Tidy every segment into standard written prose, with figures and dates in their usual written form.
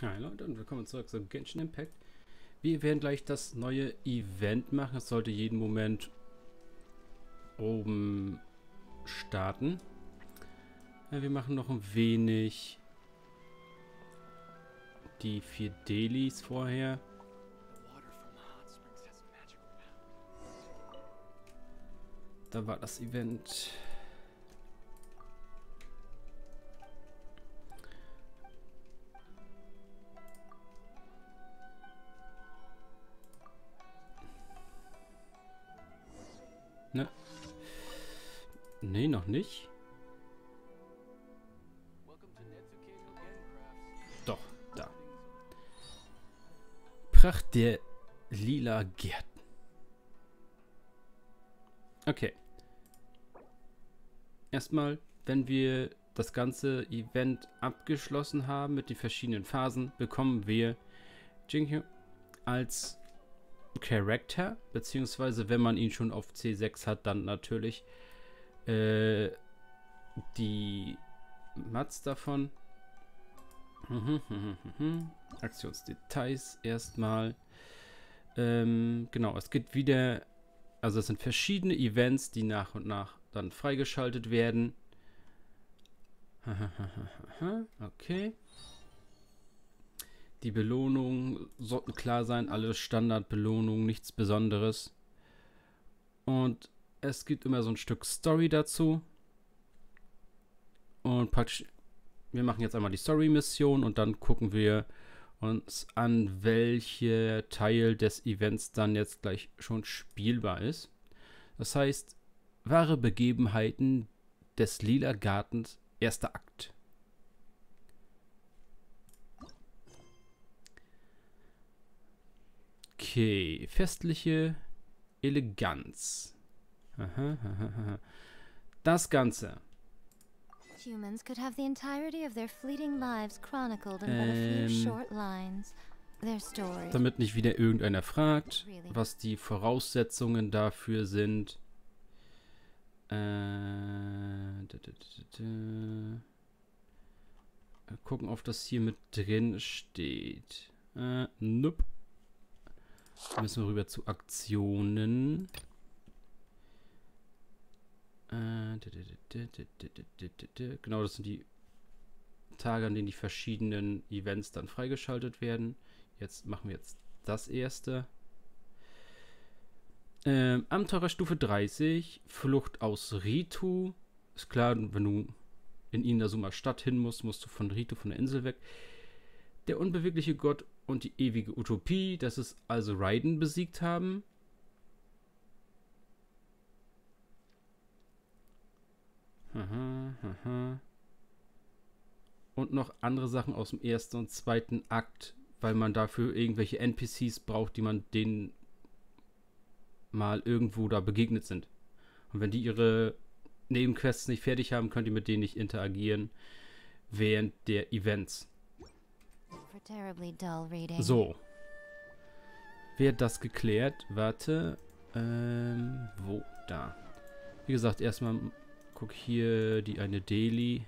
Hi Leute und willkommen zurück zu Genshin Impact. Wir werden gleich das neue Event machen. Es sollte jeden Moment oben starten. Ja, wir machen noch ein wenig die 4 Dailies vorher. Da war das Event. Ne? Nee, noch nicht. Doch, da. Pracht der Lila Gärten. Okay. Erstmal, wenn wir das ganze Event abgeschlossen haben mit den verschiedenen Phasen, bekommen wir Jinhyo als Charakter, beziehungsweise wenn man ihn schon auf C6 hat, dann natürlich die Mats davon. Aktionsdetails erstmal. Genau, es gibt wieder, also es sind verschiedene Events, die nach und nach dann freigeschaltet werden. Okay. Die Belohnungen sollten klar sein, alle Standardbelohnungen, nichts Besonderes. Und es gibt immer so ein Stück Story dazu. Und praktisch, wir machen jetzt einmal die Story-Mission und dann gucken wir uns an, welcher Teil des Events dann jetzt gleich schon spielbar ist. Das heißt, wahre Begebenheiten des Lila Gartens, erster Akt. Okay, festliche Eleganz. Das Ganze. Humans could have the entirety of their fleeting lives chronicled in but a few short lines. Their story. Damit nicht wieder irgendeiner fragt, was die Voraussetzungen dafür sind. Gucken, ob das hier mit drin steht. Nope. Müssen wir rüber zu Aktionen. Genau, das sind die Tage, an denen die verschiedenen Events dann freigeschaltet werden. Jetzt machen wir jetzt das erste. Abenteurerstufe 30, Flucht aus Ritu. Ist klar, wenn du in Inazuma Stadt hin musst, musst du von Ritu, von der Insel weg. Der unbewegliche Gott und die ewige Utopie, das ist also Raiden besiegt haben. Und noch andere Sachen aus dem ersten und zweiten Akt, weil man dafür irgendwelche NPCs braucht, die man denen mal irgendwo da begegnet sind. Und wenn die ihre Nebenquests nicht fertig haben, könnt ihr mit denen nicht interagieren während der Events. So. Wer hat das geklärt? Warte. Wo? Da. Wie gesagt, erstmal guck hier die eine Daily.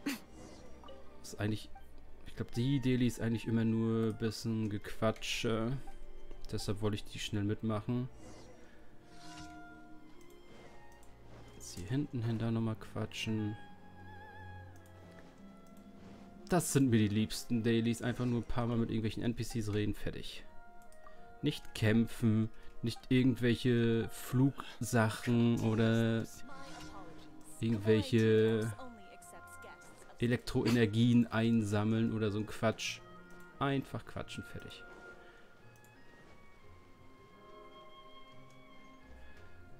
Das ist eigentlich. Ich glaube, die Daily ist eigentlich immer nur ein bisschen Gequatsche. Deshalb wollte ich die schnell mitmachen. Jetzt hier hinten hin da nochmal quatschen. Das sind mir die liebsten Dailies. Einfach nur ein paar Mal mit irgendwelchen NPCs reden. Fertig. Nicht kämpfen. Nicht irgendwelche Flugsachen oder irgendwelche Elektroenergien einsammeln oder so ein Quatsch. Einfach quatschen. Fertig.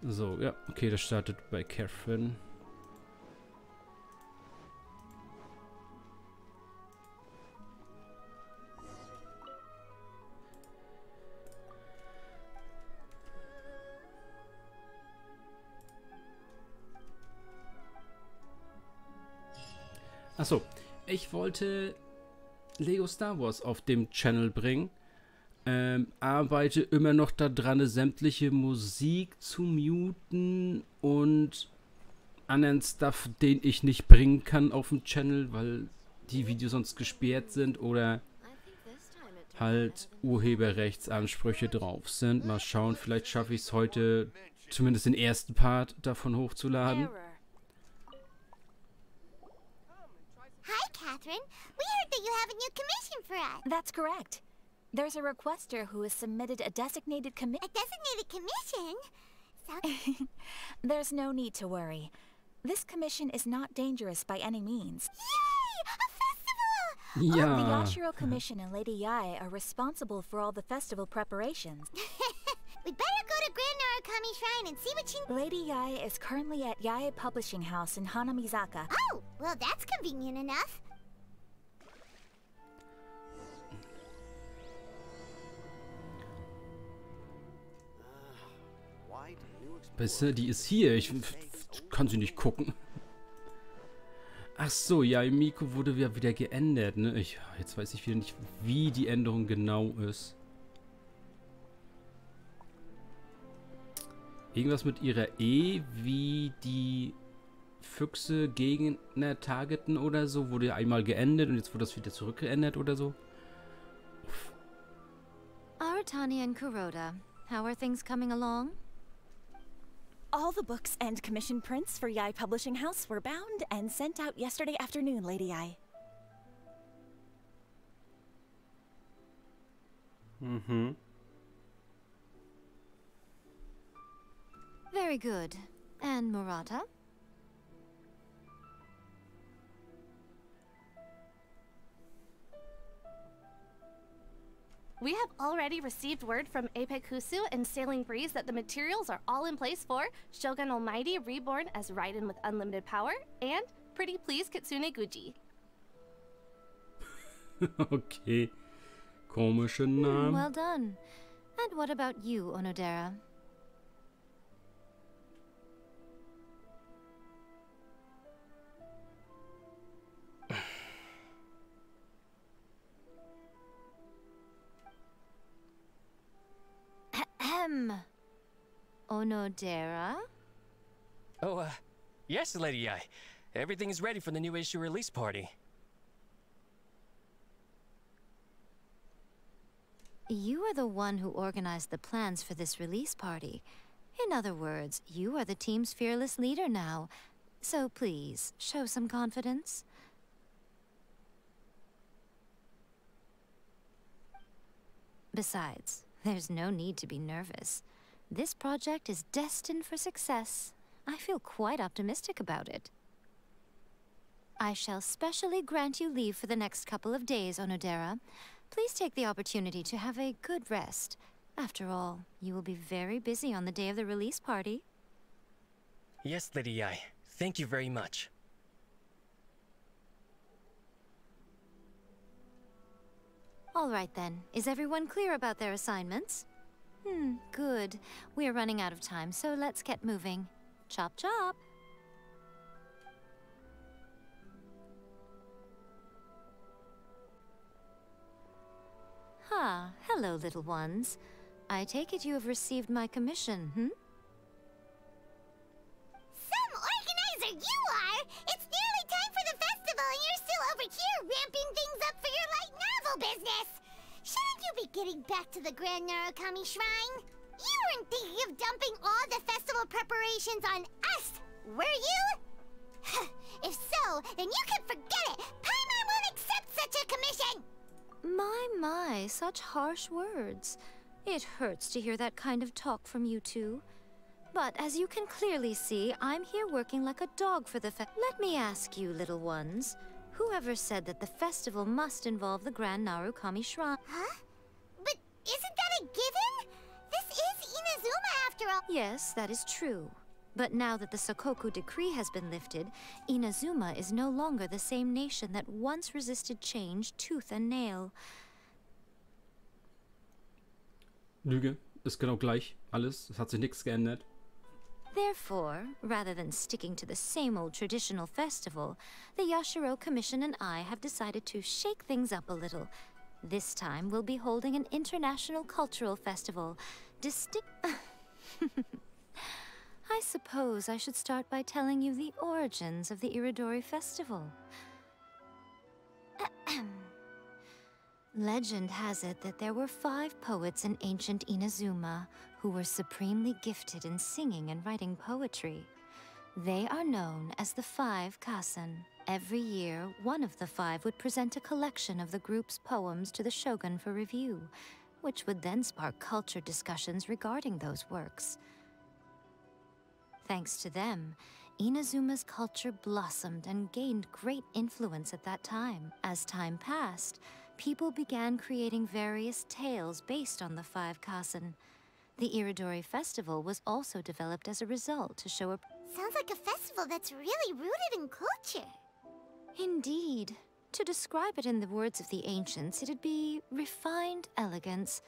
So, ja. Okay, das startet bei Catherine. Achso, ich wollte Lego Star Wars auf dem Channel bringen. Arbeite immer noch daran, sämtliche Musik zu muten und anderen Stuff, den ich nicht bringen kann auf dem Channel, weil die Videos sonst gesperrt sind oder halt Urheberrechtsansprüche drauf sind. Mal schauen, vielleicht schaffe ich es heute, zumindest den ersten Part davon hochzuladen. Hi, Catherine. We heard that you have a new commission for us. That's correct. There's a requester who has submitted a designated commission. A designated commission? There's no need to worry. This commission is not dangerous by any means. Yay! A festival! Ja. The Yashiro Commission and Lady Yae are responsible for all the festival preparations. We better go to Grand Narukami Shrine and see what she... Lady Yae is currently at Yae Publishing House in Hanamizaka. Oh, well, that's convenient enough. Besser, die ist hier. Ich kann sie nicht gucken. Ach so, ja, Miko wurde ja wieder geändert, ne? Jetzt weiß ich wieder nicht, wie die Änderung genau ist. Irgendwas mit ihrer E, wie die Füchse Gegner targeten oder so, wurde ja einmal geändert und jetzt wurde das wieder zurückgeändert oder so. Uff. Aratani and Kuroda, how are things coming along? All the books and commission prints for Yae Publishing House were bound and sent out yesterday afternoon, Lady Yae. Mhm. Very good. And Murata? We have already received word from Apekusu and Sailing Breeze that the materials are all in place for Shogun Almighty reborn as Raiden with unlimited power and Pretty Please Kitsune Guji. Okay. Komische Namen. Well done. And what about you, Onodera? Onodera? Oh, yes, Lady Yae. Everything is ready for the new issue release party. You are the one who organized the plans for this release party. In other words, you are the team's fearless leader now. So please, show some confidence. Besides, there's no need to be nervous. This project is destined for success. I feel quite optimistic about it. I shall specially grant you leave for the next couple of days, Onodera. Please take the opportunity to have a good rest. After all, you will be very busy on the day of the release party. Yes, Lady Yae. Thank you very much. All right then. Is everyone clear about their assignments? Good. We're running out of time, so let's get moving. Chop chop! Ah, hello, little ones. I take it you have received my commission, Some organizer you are! It's nearly time for the festival and you're still over here ramping things up for your light novel business! Shouldn't you be getting back to the Grand Narukami Shrine? You weren't thinking of dumping all the festival preparations on us, were you? If so, then you can forget it! Paimon won't accept such a commission! My, such harsh words. It hurts to hear that kind of talk from you two. But as you can clearly see, I'm here working like a dog for the Let me ask you, little ones. Whoever said that the festival must involve the Grand Narukami Shrine? Huh? But isn't that a given? This is Inazuma after all. Yes, that is true. But now that the Sokoku decree has been lifted, Inazuma is no longer the same nation that once resisted change tooth and nail. Lüge. Ist genau gleich. Alles. Es hat sich nichts geändert. Therefore, rather than sticking to the same old traditional festival, the Yashiro Commission and I have decided to shake things up a little. This time, we'll be holding an international cultural festival. I suppose I should start by telling you the origins of the Iridori Festival. Legend has it that there were 5 poets in ancient Inazuma who were supremely gifted in singing and writing poetry. They are known as the 5 Kasen. Every year, one of the 5 would present a collection of the group's poems to the shogun for review, which would then spark culture discussions regarding those works. Thanks to them, Inazuma's culture blossomed and gained great influence at that time. As time passed, people began creating various tales based on the 5 Kasen. The Iridori Festival was also developed as a result to show a... Sounds like a festival that's really rooted in culture. Indeed. To describe it in the words of the ancients, it'd be refined elegance,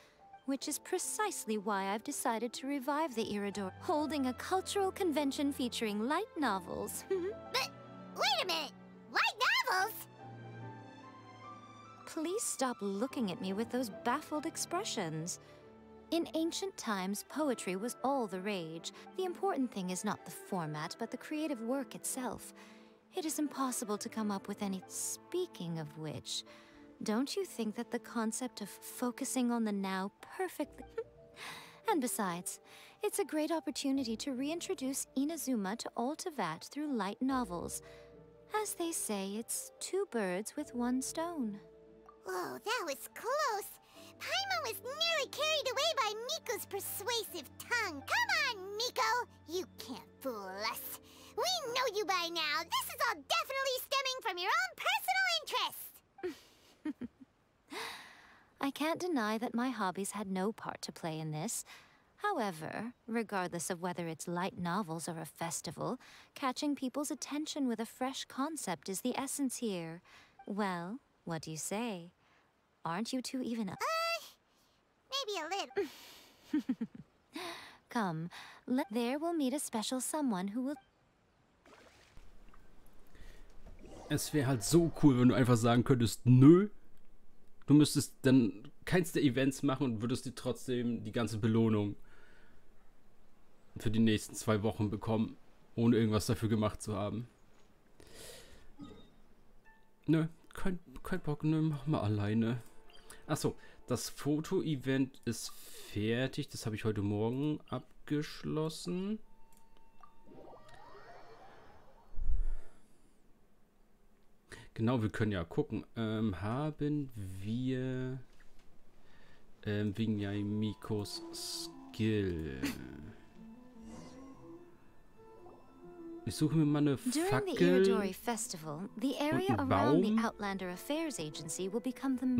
which is precisely why I've decided to revive the Iridori, holding a cultural convention featuring light novels. But, wait a minute! Light novels? Please stop looking at me with those baffled expressions. In ancient times, poetry was all the rage. The important thing is not the format, but the creative work itself. It is impossible to come up with any... Speaking of which, don't you think that the concept of focusing on the now perfectly... And besides, it's a great opportunity to reintroduce Inazuma to all Teyvat through light novels. As they say, it's 2 birds with 1 stone. Whoa, that was close. Paimon was nearly carried away by Miko's persuasive tongue. Come on, Miko! You can't fool us. We know you by now. This is all definitely stemming from your own personal interest. I can't deny that my hobbies had no part to play in this. However, regardless of whether it's light novels or a festival, catching people's attention with a fresh concept is the essence here. Well, what do you say? Aren't you two even a... Maybe a little. Come, there we'll meet a special someone who will... Es wäre halt so cool, wenn du einfach sagen könntest, nö. Du müsstest dann keins der Events machen und würdest dir trotzdem die ganze Belohnung für die nächsten 2 Wochen bekommen, ohne irgendwas dafür gemacht zu haben. Nö, kein Bock, nö, mach mal alleine. Achso, das Foto-Event ist fertig. Das habe ich heute Morgen abgeschlossen. Genau, wir können ja gucken. Haben wir wegen Mikos Skill. Ich suche mir mal eine Fackel und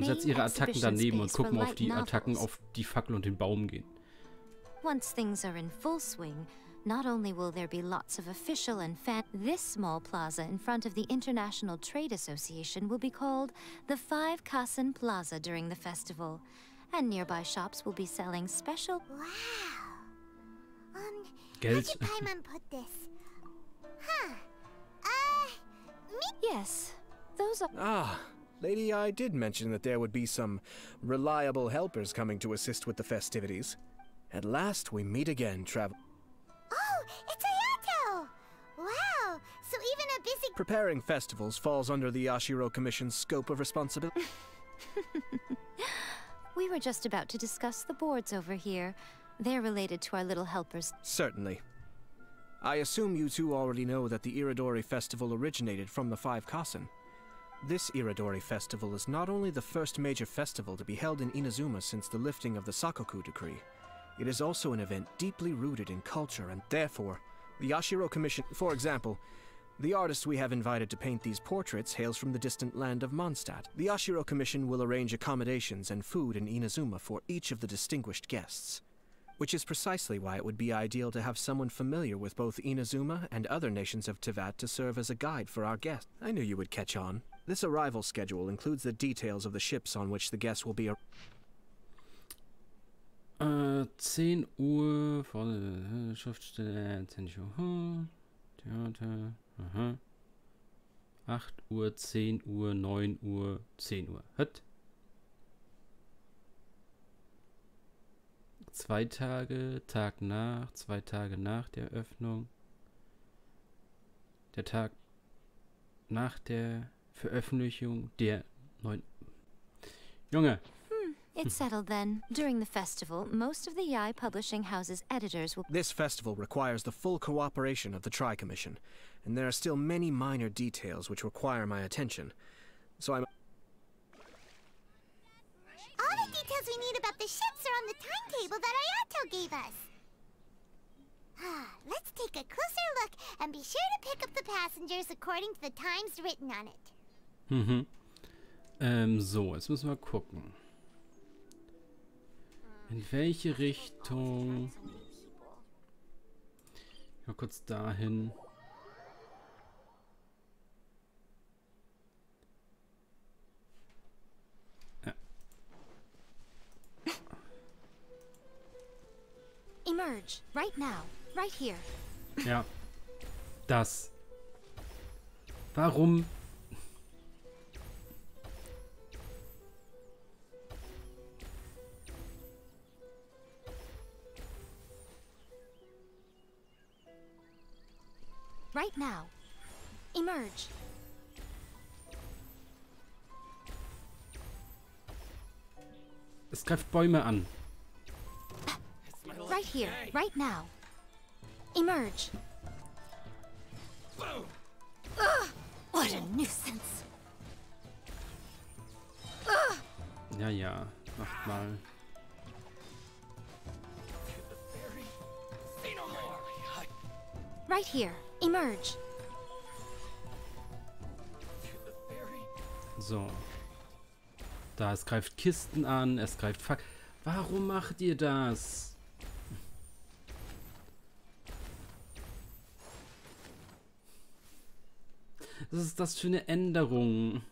setze ihre Attacken daneben und gucken auf die Attacken auf die Fackel und den Baum gehen. Once things are in full swing, not only will there be lots of official and this small plaza in front of the International Trade Association will be called the 5 Kasen Plaza during the festival, and nearby shops will be selling special... Wow. Geld. How did Paimon put this? Huh. Yes, those are... Ah, Lady I did mention that there would be some reliable helpers coming to assist with the festivities. At last we meet again, travel... Oh, it's Ayato! Wow, so even a busy... Preparing festivals falls under the Yashiro Commission's scope of responsibility. We were just about to discuss the boards over here. They're related to our little helpers. Certainly. I assume you two already know that the Iridori Festival originated from the 5 Kasen. This Iridori Festival is not only the first major festival to be held in Inazuma since the lifting of the Sakoku Decree, it is also an event deeply rooted in culture and therefore, the Yashiro Commission, for example, the artist we have invited to paint these portraits hails from the distant land of Mondstadt. The Yashiro Commission will arrange accommodations and food in Inazuma for each of the distinguished guests. Which is precisely why it would be ideal to have someone familiar with both Inazuma and other nations of Teyvat to serve as a guide for our guests. I knew you would catch on. This arrival schedule includes the details of the ships on which the guests will be... 10 Uhr, vorne, Schriftsteller, Theater, aha. 8 Uhr, 10 Uhr, 9 Uhr, 10 Uhr. Hört. 2 Tage, 2 Tage nach der Eröffnung. Der Tag nach der Veröffentlichung der neuen... Junge. It's settled then. During the festival, most of the Yai Publishing House's editors will... This festival requires the full cooperation of the Tri-Commission, and there are still many minor details which require my attention. So I'm... All the details we need about the ships are on the timetable that Ayato gave us. Let's take a closer look and be sure to pick up the passengers according to the times written on it. So, jetzt müssen wir gucken. In welche Richtung? Mal kurz dahin. Ja. Emerge, right now, right here. Ja. Das. Warum? Right now. Emerge. Es greift Bäume an. Right here, right now. Emerge. Ugh, what a nuisance. Ja, ja. Macht mal. Right here. Emerge. So. Da, es greift Kisten an, es greift Warum macht ihr das? Was ist das für eine Änderung?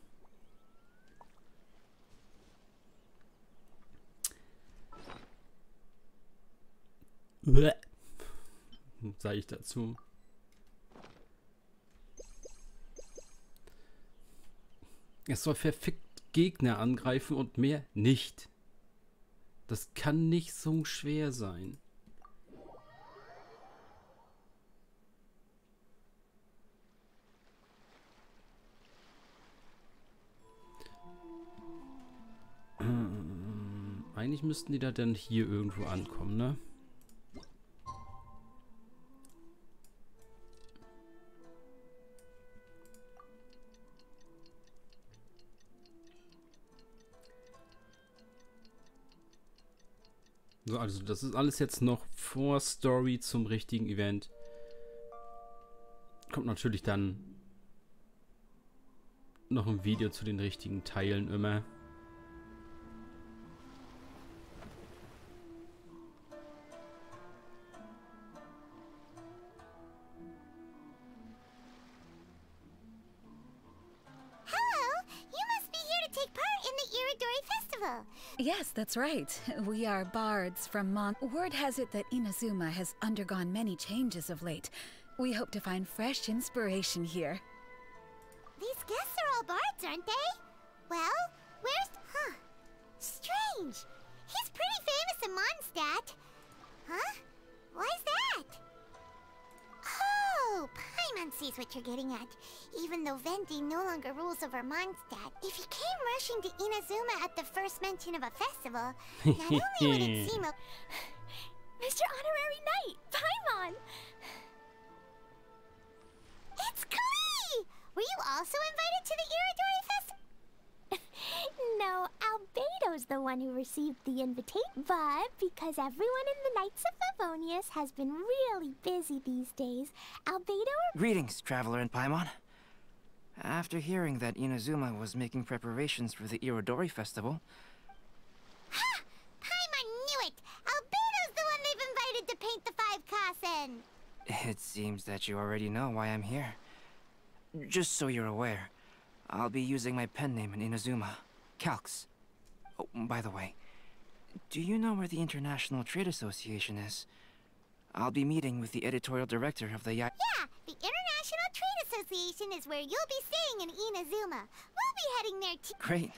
Sage ich dazu. Es soll verfickt Gegner angreifen und mehr nicht. Das kann nicht so schwer sein. Eigentlich müssten die da dann hier irgendwo ankommen, ne? So, also das ist alles jetzt noch vor Story zum richtigen Event. Kommt natürlich dann noch ein Video zu den richtigen Teilen immer. Yes, that's right. We are bards from Word has it that Inazuma has undergone many changes of late. We hope to find fresh inspiration here. These guests are all bards, aren't they? Well, where's... Strange. He's pretty famous in Mondstadt. Huh? Why's that? Oh, Paimon sees what you're getting at. Even though Venti no longer rules over Mondstadt, if he came rushing to Inazuma at the first mention of a festival, not only would it seem a... Mr. Honorary Knight, Paimon! It's Klee! Were you also invited to the Iridori Festival? No, Albedo's the one who received the invitation, but because everyone in the Knights of Favonius has been really busy these days, Albedo... Greetings, Traveler and Paimon. After hearing that Inazuma was making preparations for the Iridori Festival... Ha! Paimon knew it! Albedo's the one they've invited to paint the 5 Kasen! It seems that you already know why I'm here. Just so you're aware, I'll be using my pen name in Inazuma, Calx. Oh, by the way, do you know where the International Trade Association is? I'll be meeting with the editorial director of the Yeah, the International Trade Association is where you'll be staying in Inazuma. We'll be heading there too. Great.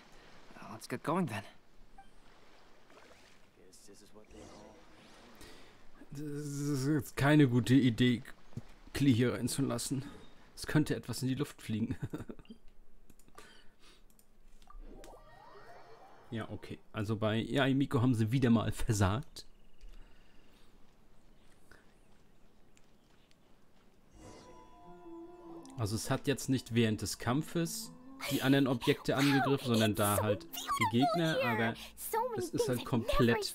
Let's get going then. Das ist keine gute Idee, Klee hier reinzulassen. Es könnte etwas in die Luft fliegen. Ja, okay. Also bei Yae Miko haben sie wieder mal versagt. Also es hat jetzt nicht während des Kampfes die anderen Objekte angegriffen, sondern da halt die Gegner, aber es ist halt komplett...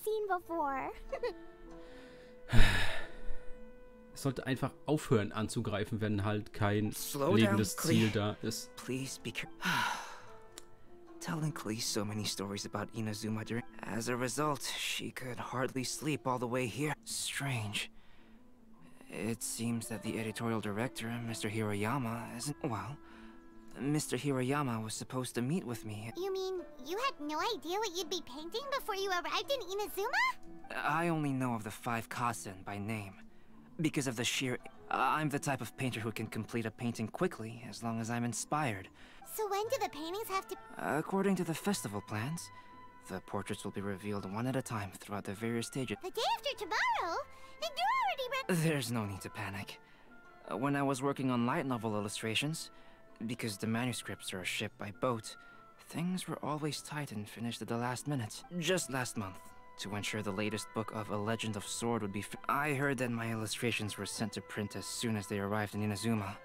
Es sollte einfach aufhören anzugreifen, wenn halt kein lebendes Ziel da ist. Please be careful. Telling Klee so many stories about Inazuma during... As a result, she could hardly sleep all the way here. Strange. It seems that the editorial director, Mr. Hiroyama, isn't... Well, Mr. Hiroyama was supposed to meet with me. You mean you had no idea what you'd be painting before you arrived in Inazuma? I only know of the 5 Kasen by name. Because of the sheer... I'm the type of painter who can complete a painting quickly, as long as I'm inspired. So when do the paintings have to... According to the festival plans, the portraits will be revealed one at a time throughout the various stages. The day after tomorrow? And you're already... There's no need to panic. When I was working on light novel illustrations, because the manuscripts are shipped by boat, things were always tight and finished at the last minute. Just last month, to ensure the latest book of A Legend of Sword would be I heard that my illustrations were sent to print as soon as they arrived in Inazuma.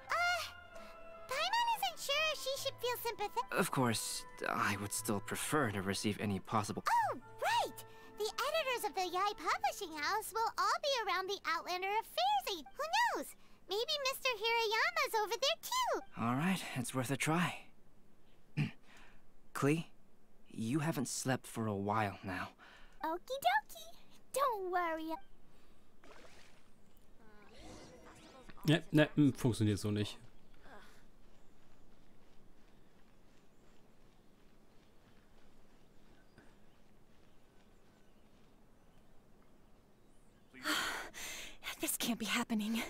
Paimon isn't sure if she should feel sympathetic. Of course, I would still prefer to receive any possible... Oh, right! The editors of the Yae Publishing House will all be around the Outlander Affairs Aid. Who knows? Maybe Mr. Hirayama's over there too. Alright, it's worth a try. Klee, you haven't slept for a while now. Okie dokie. Don't worry. Ja, ne, funktioniert so nicht. This can't be happening.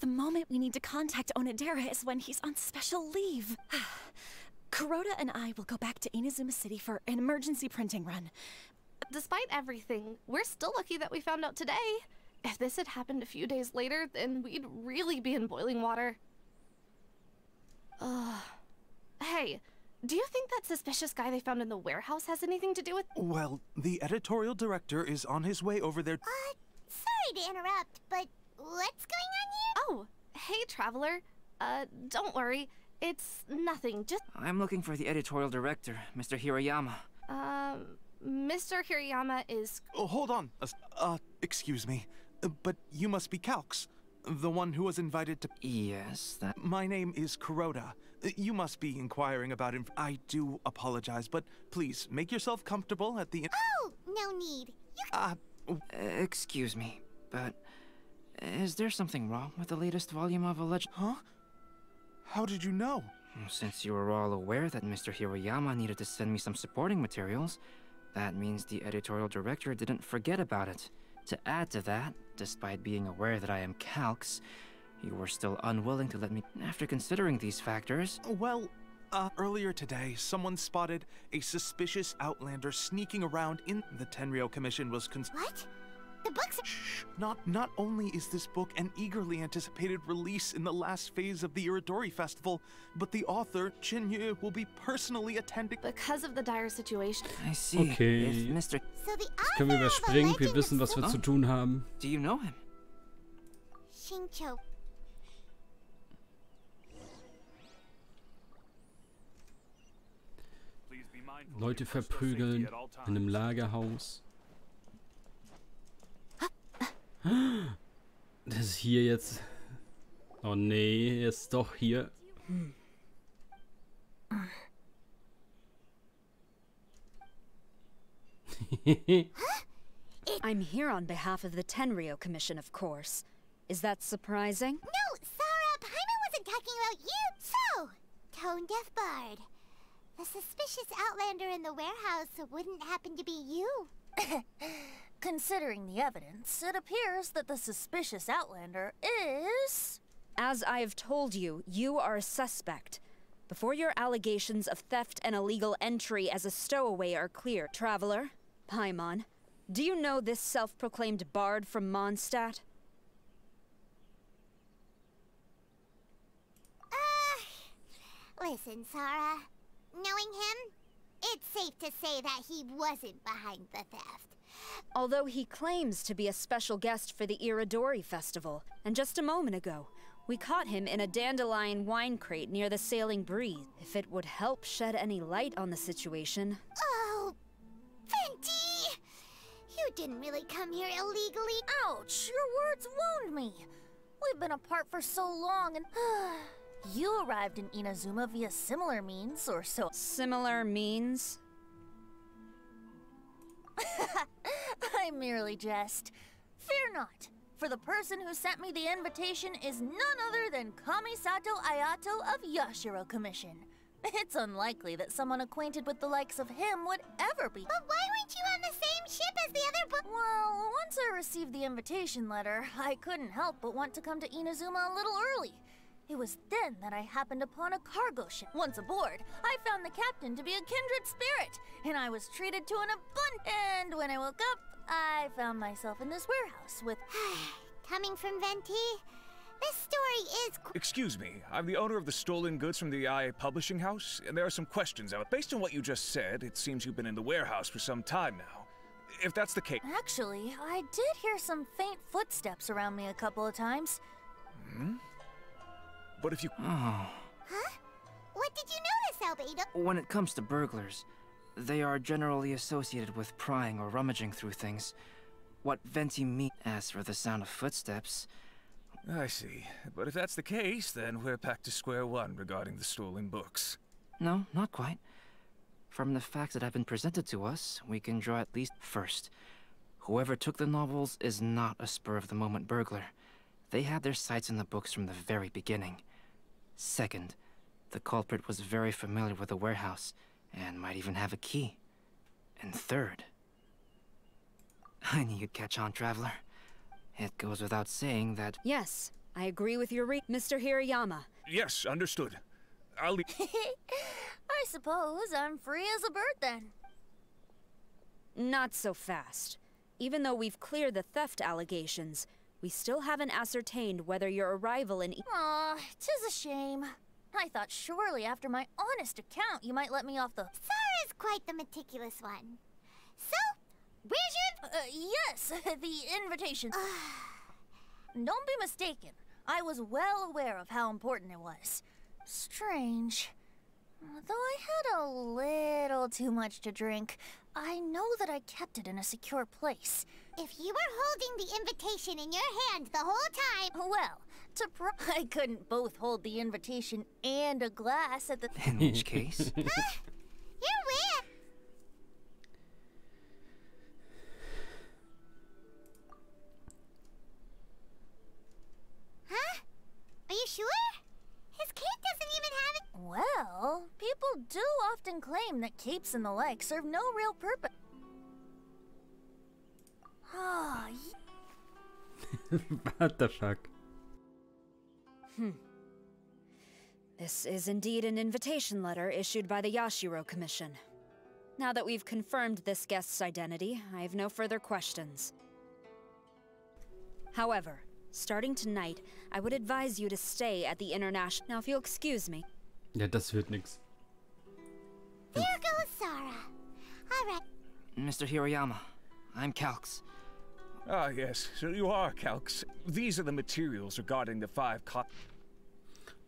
The moment we need to contact Onodera is when he's on special leave. Kuroda and I will go back to Inazuma City for an emergency printing run. Despite everything, we're still lucky that we found out today. If this had happened a few days later, then we'd really be in boiling water. Hey, do you think that suspicious guy they found in the warehouse has anything to do with... Well, the editorial director is on his way over there. Sorry to interrupt, but what's going on here? Oh, hey, Traveler. Don't worry. It's nothing, just... I'm looking for the editorial director, Mr. Hiroyama. Mr. Hirayama is... Oh, hold on. Excuse me. But you must be Calx, the one who was invited to... Yes, that... My name is Kuroda. You must be inquiring about him. I do apologize, but please, make yourself comfortable at the... Oh, no need. Excuse me, but... Is there something wrong with the latest volume of A Legend? Huh? How did you know? Since you were all aware that Mr. Hiroyama needed to send me some supporting materials, that means the editorial director didn't forget about it. To add to that, despite being aware that I am Calx, you were still unwilling to let me... After considering these factors... Well, earlier today, someone spotted a suspicious outlander sneaking around in... The Tenryou Commission was What? The books are... Shh! Not only is this book an eagerly anticipated release in the last phase of the Iridori Festival, but the author, Chinyu, will be personally attending... Because of the dire situation. I see. Okay. If Mr. So the Das können wir überspringen. Wir wissen, was wir zu tun haben. Do you know him? Shincho. Leute verprügeln in einem Lagerhaus. Das ist hier jetzt... Oh nee, er ist doch hier. I'm here on behalf of the Tenryou Commission, of course. Is that surprising? No, Sarah, Paimon wasn't talking about you. So, Tone-Deaf Bard. The suspicious outlander in the warehouse wouldn't happen to be you. Considering the evidence, it appears that the suspicious outlander is... As I have told you, you are a suspect. Before your allegations of theft and illegal entry as a stowaway are clear, Traveler, Paimon, do you know this self-proclaimed bard from Mondstadt? Listen, Sarah. Knowing him, it's safe to say that he wasn't behind the theft. Although he claims to be a special guest for the Iridori Festival, and just a moment ago, we caught him in a dandelion wine crate near the Sailing Breeze. If it would help shed any light on the situation... Oh, Venti! You didn't really come here illegally. Ouch! Your words wound me. We've been apart for so long and... You arrived in Inazuma via similar means, or so... Similar means? I merely jest. Fear not, for the person who sent me the invitation is none other than Kamisato Ayato of Yashiro Commission. It's unlikely that someone acquainted with the likes of him would ever be. But why weren't you on the same ship as the other Well, once I received the invitation letter, I couldn't help but want to come to Inazuma a little early. It was then that I happened upon a cargo ship. Once aboard, I found the captain to be a kindred spirit, and I was treated to an abundance. And when I woke up, I found myself in this warehouse with... Coming from Venti, this story is... Excuse me, I'm the owner of the stolen goods from the IA publishing house, and there are some questions out. Based on what you just said, it seems you've been in the warehouse for some time now. If that's the case... Actually, I did hear some faint footsteps around me a couple of times. Hmm? But if you... Huh? What did you notice, Albedo? When it comes to burglars, they are generally associated with prying or rummaging through things. What Venti means. As for the sound of footsteps... I see. But if that's the case, then we're back to square one regarding the stolen books. No, not quite. From the facts that have been presented to us, we can draw at least first. Whoever took the novels is not a spur-of-the-moment burglar. They had their sights on the books from the very beginning. Second, the culprit was very familiar with the warehouse, and might even have a key. And third... I knew you'd catch on, Traveler. It goes without saying that... Yes, I agree with your Mr. Hirayama. Yes, understood. I'll leave... I suppose I'm free as a bird then. Not so fast. Even though we've cleared the theft allegations, we still haven't ascertained whether your arrival in... Aw, 'tis a shame. I thought surely after my honest account you might let me off the... Sara's quite the meticulous one. So, where's your... yes, the invitation. Don't be mistaken. I was well aware of how important it was. Strange. Though I had a little too much to drink, I know that I kept it in a secure place. If you were holding the invitation in your hand the whole time... Well, I couldn't both hold the invitation and a glass at the... In which case... Huh? You're weird. Huh? Are you sure? His cape doesn't even have it. Well, people do often claim that capes and the like serve no real purpose. Ah, What the fuck? This is indeed an invitation letter issued by the Yashiro Commission. Now that we've confirmed this guest's identity, I have no further questions. However, starting tonight, I would advise you to stay at the international... Now, if you'll excuse me... Ja, das wird nix. There goes Sara. All right. Mr. Hirayama, I'm Calx. Ah, yes, so you are Calx. These are the materials regarding the 5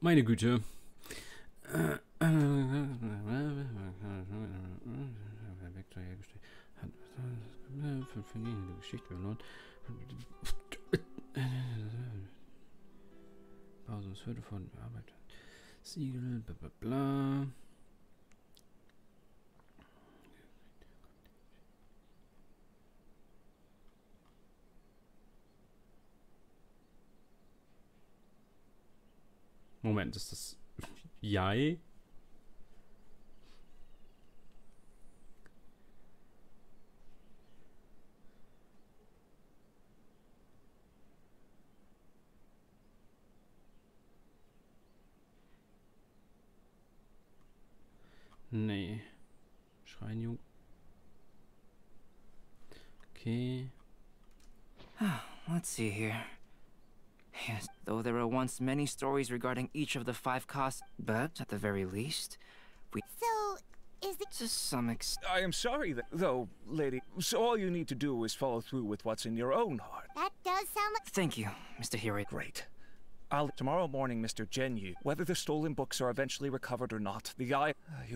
Meine Güte. Hürde von Arbeit. Siegel, bla bla bla. Moment, ist das Jai? Nee. Schreinjung. Okay. Let's see here. Yes, though there were once many stories regarding each of the 5 costs, but at the very least, we... So, is the... To some extent. I am sorry, though, lady. So all you need to do is follow through with what's in your own heart. That does sound like... Thank you, Mr. Hiro. Great. Tomorrow morning, Mr. Genyu, whether the stolen books are eventually recovered or not, you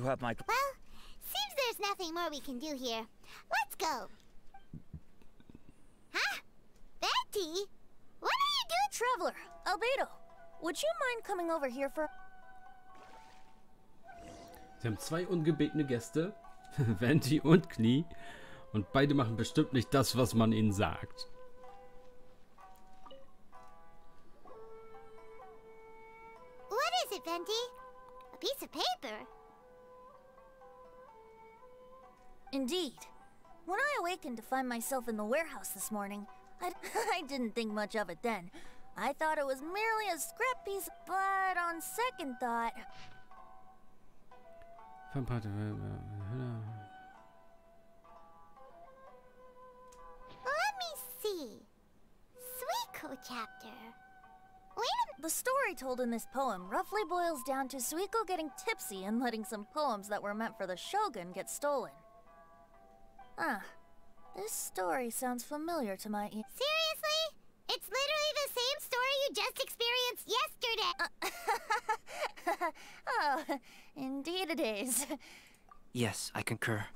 have my... Well, seems there's nothing more we can do here. Let's go. Huh? Betty? What are you doing? Traveler, Albedo, would you mind coming over here for... Sie haben zwei ungebetene Gäste, Venti und Knie, und beide machen bestimmt nicht das, was man ihnen sagt. What is it, Venti? A piece of paper? Indeed. When I awakened to find myself in the warehouse this morning, I didn't think much of it then. I thought it was merely a scrap piece, but on second thought... Let me see. Suiko chapter. Wait a... The story told in this poem roughly boils down to Suiko getting tipsy and letting some poems that were meant for the shogun get stolen. Ah, this story sounds familiar to my ear. Seriously? It's literally the same story you just experienced yesterday! Oh, indeed it is. Yes, I concur.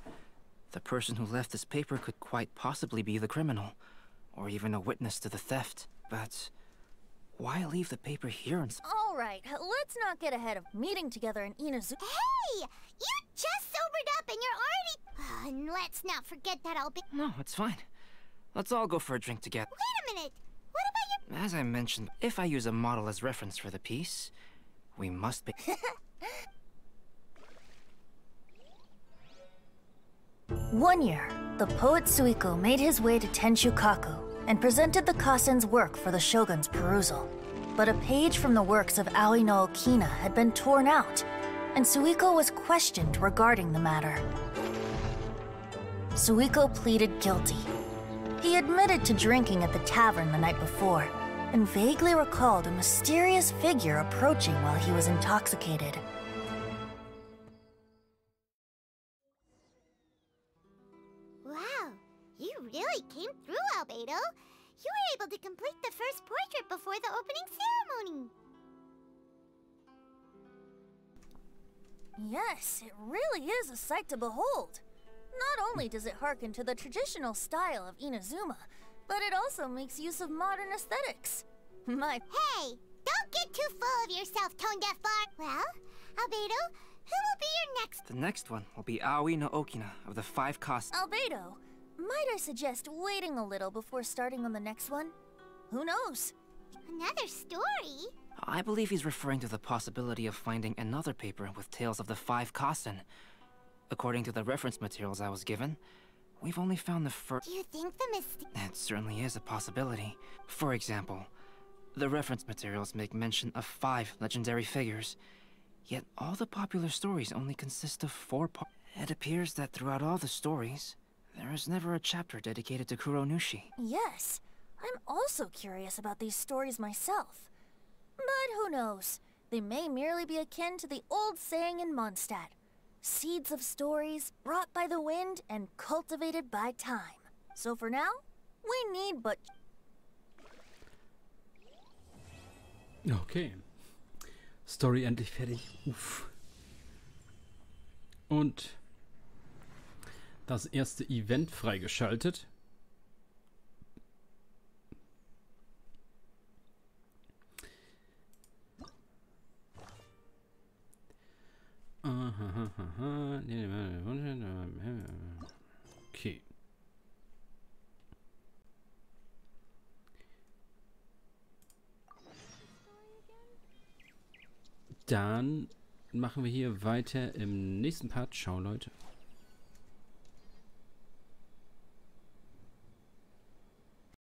The person who left this paper could quite possibly be the criminal, or even a witness to the theft. But why leave the paper here and... All right, let's not get ahead of meeting together in Inazuma. Hey! You just sobered up and you're already... and let's not forget that I'll be... No, it's fine. Let's all go for a drink together. Wait a minute! What about your... As I mentioned, if I use a model as reference for the piece, we must be... One year, the poet Suiko made his way to Tenshukaku and presented the Kasen's work for the shogun's perusal. But a page from the works of Aoi no Okina had been torn out, and Suiko was questioned regarding the matter. Suiko pleaded guilty. He admitted to drinking at the tavern the night before, and vaguely recalled a mysterious figure approaching while he was intoxicated. Wow, you really came through, Albedo. You were able to complete the first portrait before the opening ceremony. Yes, it really is a sight to behold. Not only does it harken to the traditional style of Inazuma, but it also makes use of modern aesthetics. Hey, don't get too full of yourself, tone-deaf bar. Well, Albedo, who will be your next... The next one will be Aoi no Okina of the 5 Kasen. Albedo, might I suggest waiting a little before starting on the next one? Who knows? Another story? I believe he's referring to the possibility of finding another paper with tales of the 5 Kasen. According to the reference materials I was given, we've only found the first... Do you think the mistake... It certainly is a possibility. For example, the reference materials make mention of 5 legendary figures, yet all the popular stories only consist of 4 parts. It appears that throughout all the stories, there is never a chapter dedicated to Kuronushi. Yes, I'm also curious about these stories myself. But who knows? They may merely be akin to the old saying in Mondstadt. Seeds of stories brought by the wind and cultivated by time. So for now, we need but... Okay. Story endlich fertig. Uff. Und das erste Event freigeschaltet. Okay. Dann machen wir hier weiter im nächsten Part. Ciao, Leute.